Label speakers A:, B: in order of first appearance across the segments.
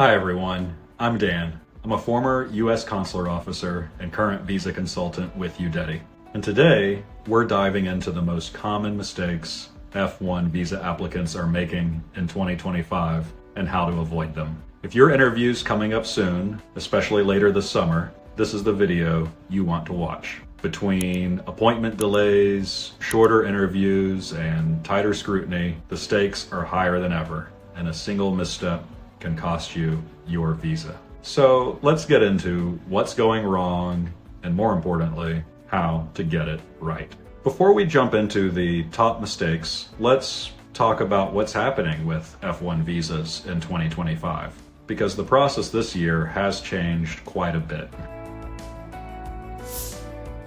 A: Hi everyone, I'm Dan. I'm a former U.S. Consular Officer and current visa consultant with UDETI. And today, we're diving into the most common mistakes F1 visa applicants are making in 2025 and how to avoid them. If your interview's coming up soon, especially later this summer, this is the video you want to watch. Between appointment delays, shorter interviews, and tighter scrutiny, the stakes are higher than ever, and a single misstep can cost you your visa. So let's get into what's going wrong, and more importantly, how to get it right. Before we jump into the top mistakes, let's talk about what's happening with F1 visas in 2025, because the process this year has changed quite a bit.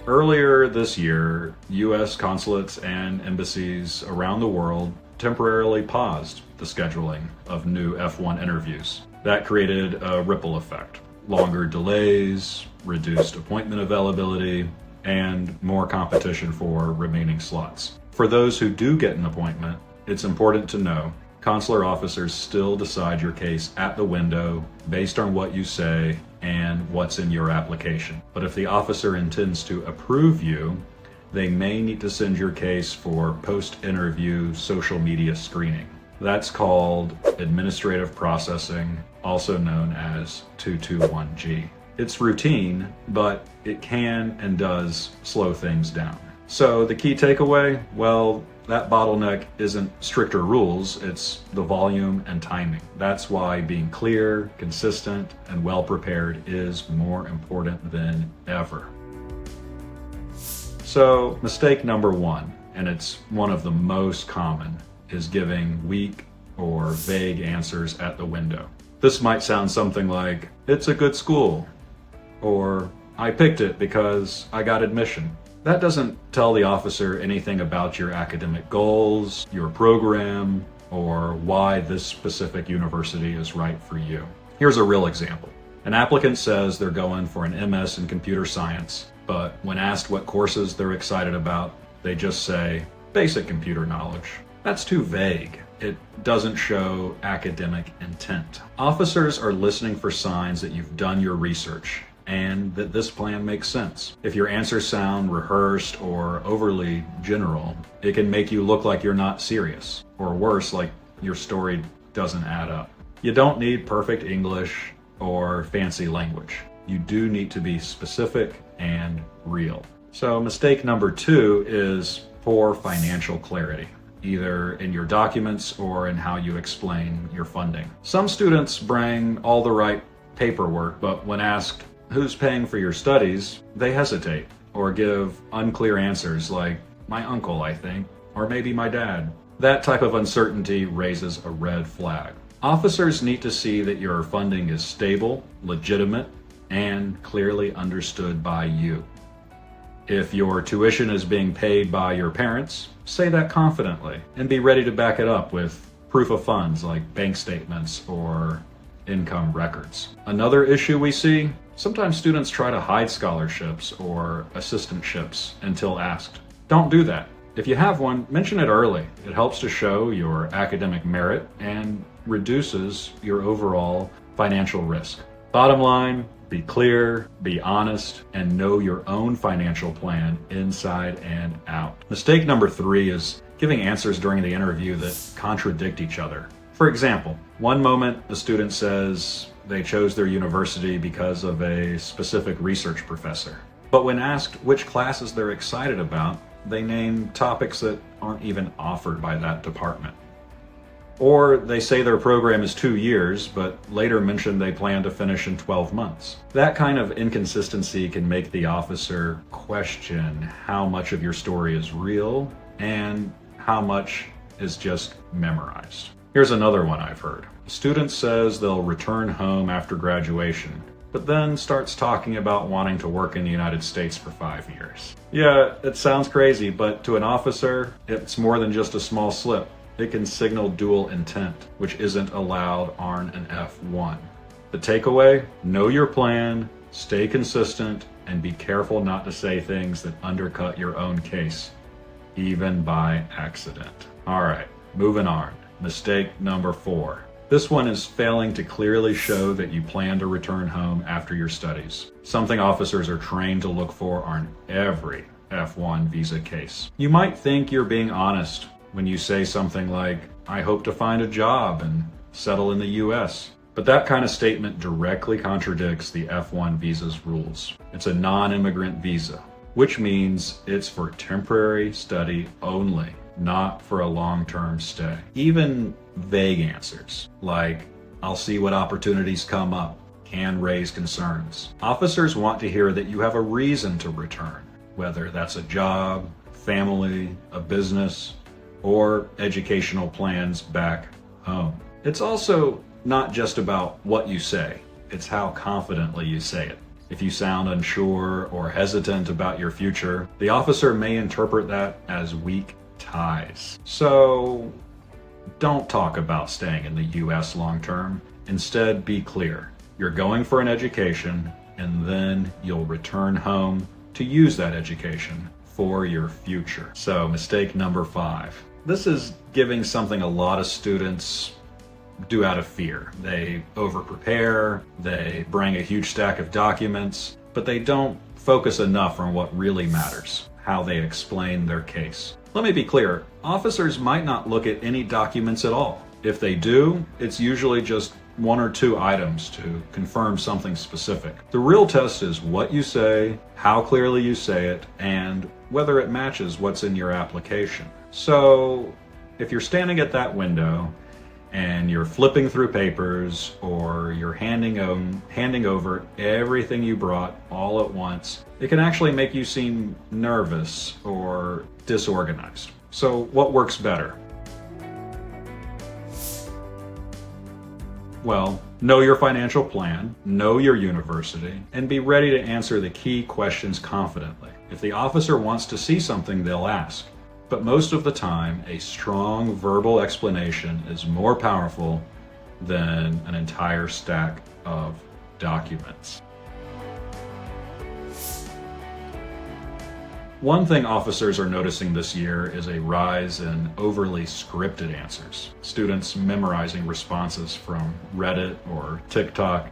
A: Earlier this year, U.S. consulates and embassies around the world temporarily paused the scheduling of new F1 interviews. That created a ripple effect. Longer delays, reduced appointment availability, and more competition for remaining slots. For those who do get an appointment, it's important to know consular officers still decide your case at the window based on what you say and what's in your application. But if the officer intends to approve you, they may need to send your case for post-interview social media screening. That's called administrative processing, also known as 221G. It's routine, but it can and does slow things down. So the key takeaway, well, that bottleneck isn't stricter rules, it's the volume and timing. That's why being clear, consistent, and well prepared is more important than ever. So mistake number one, and it's one of the most common, is giving weak or vague answers at the window. This might sound something like, "It's a good school," or "I picked it because I got admission." That doesn't tell the officer anything about your academic goals, your program, or why this specific university is right for you. Here's a real example. An applicant says they're going for an MS in computer science, but when asked what courses they're excited about, they just say, "basic computer knowledge." That's too vague. It doesn't show academic intent. Officers are listening for signs that you've done your research and that this plan makes sense. If your answers sound rehearsed or overly general, it can make you look like you're not serious, or worse, like your story doesn't add up. You don't need perfect English or fancy language. You do need to be specific and real. So mistake number two is poor financial clarity, either in your documents or in how you explain your funding. Some students bring all the right paperwork, but when asked who's paying for your studies, they hesitate or give unclear answers like, "my uncle, I think," or "maybe my dad." That type of uncertainty raises a red flag. Officers need to see that your funding is stable, legitimate, and clearly understood by you. If your tuition is being paid by your parents, say that confidently and be ready to back it up with proof of funds like bank statements or income records. Another issue we see, sometimes students try to hide scholarships or assistantships until asked. Don't do that. If you have one, mention it early. It helps to show your academic merit and reduces your overall financial risk. Bottom line, be clear, be honest, and know your own financial plan inside and out. Mistake number three is giving answers during the interview that contradict each other. For example, one moment a student says they chose their university because of a specific research professor. But when asked which classes they're excited about, they name topics that aren't even offered by that department. Or they say their program is 2 years, but later mention they plan to finish in 12 months. That kind of inconsistency can make the officer question how much of your story is real and how much is just memorized. Here's another one I've heard. A student says they'll return home after graduation, but then starts talking about wanting to work in the United States for 5 years. Yeah, it sounds crazy, but to an officer, it's more than just a small slip. It can signal dual intent, which isn't allowed on an F1. The takeaway, know your plan, stay consistent, and be careful not to say things that undercut your own case, even by accident. All right, moving on. Mistake number 4. This one is failing to clearly show that you plan to return home after your studies. Something officers are trained to look for on every F1 visa case. You might think you're being honest when you say something like, "I hope to find a job and settle in the US." But that kind of statement directly contradicts the F1 visa's rules. It's a non-immigrant visa, which means it's for temporary study only, not for a long-term stay. Even vague answers, like, "I'll see what opportunities come up," can raise concerns. Officers want to hear that you have a reason to return, whether that's a job, family, a business, or educational plans back home. It's also not just about what you say, it's how confidently you say it. If you sound unsure or hesitant about your future, the officer may interpret that as weak ties. So don't talk about staying in the US long term. Instead, be clear. You're going for an education, and then you'll return home to use that education for your future. So mistake number 5. This is giving something a lot of students do out of fear. They overprepare, they bring a huge stack of documents, but they don't focus enough on what really matters, how they explain their case. Let me be clear, officers might not look at any documents at all. If they do, it's usually just 1 or 2 items to confirm something specific. The real test is what you say, how clearly you say it, and whether it matches what's in your application. So if you're standing at that window and you're flipping through papers, or you're handing over everything you brought all at once, it can actually make you seem nervous or disorganized. So what works better? Well, know your financial plan, know your university, and be ready to answer the key questions confidently. If the officer wants to see something, they'll ask. But most of the time, a strong verbal explanation is more powerful than an entire stack of documents. One thing officers are noticing this year is a rise in overly scripted answers. Students memorizing responses from Reddit or TikTok,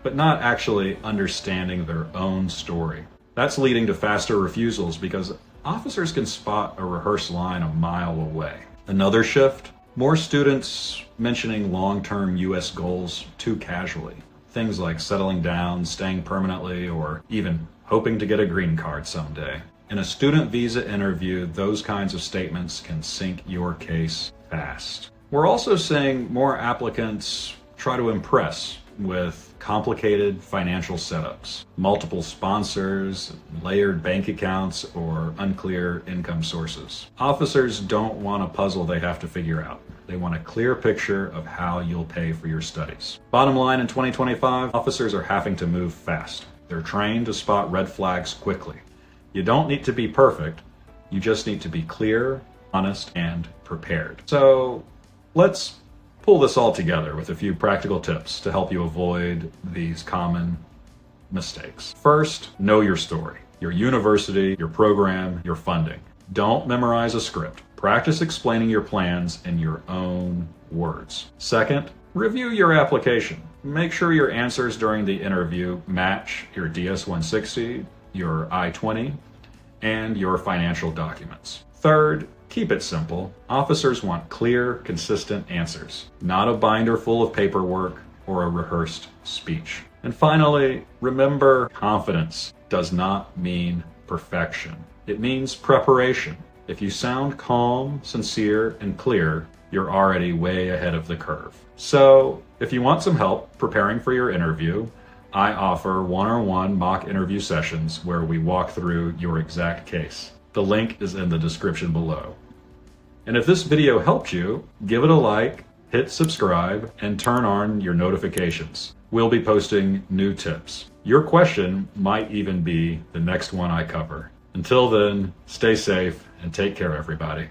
A: but not actually understanding their own story. That's leading to faster refusals because officers can spot a rehearsed line a mile away. Another shift, more students mentioning long-term US goals too casually. Things like settling down, staying permanently, or even hoping to get a green card someday. In a student visa interview, those kinds of statements can sink your case fast. We're also seeing more applicants try to impress with complicated financial setups, multiple sponsors, layered bank accounts, or unclear income sources. Officers don't want a puzzle they have to figure out. They want a clear picture of how you'll pay for your studies. Bottom line, in 2025, officers are having to move fast. They're trained to spot red flags quickly. You don't need to be perfect. You just need to be clear, honest, and prepared. So let's pull this all together with a few practical tips to help you avoid these common mistakes. First, know your story, your university, your program, your funding. Don't memorize a script. Practice explaining your plans in your own words. Second, review your application. Make sure your answers during the interview match your DS-160, your I-20, and your financial documents. Third, keep it simple. Officers want clear, consistent answers, not a binder full of paperwork or a rehearsed speech. And finally, remember, confidence does not mean perfection. It means preparation. If you sound calm, sincere, and clear, you're already way ahead of the curve. So, if you want some help preparing for your interview, I offer one-on-one mock interview sessions where we walk through your exact case. The link is in the description below. And if this video helped you, give it a like, hit subscribe, and turn on your notifications. We'll be posting new tips. Your question might even be the next one I cover. Until then, stay safe and take care, everybody.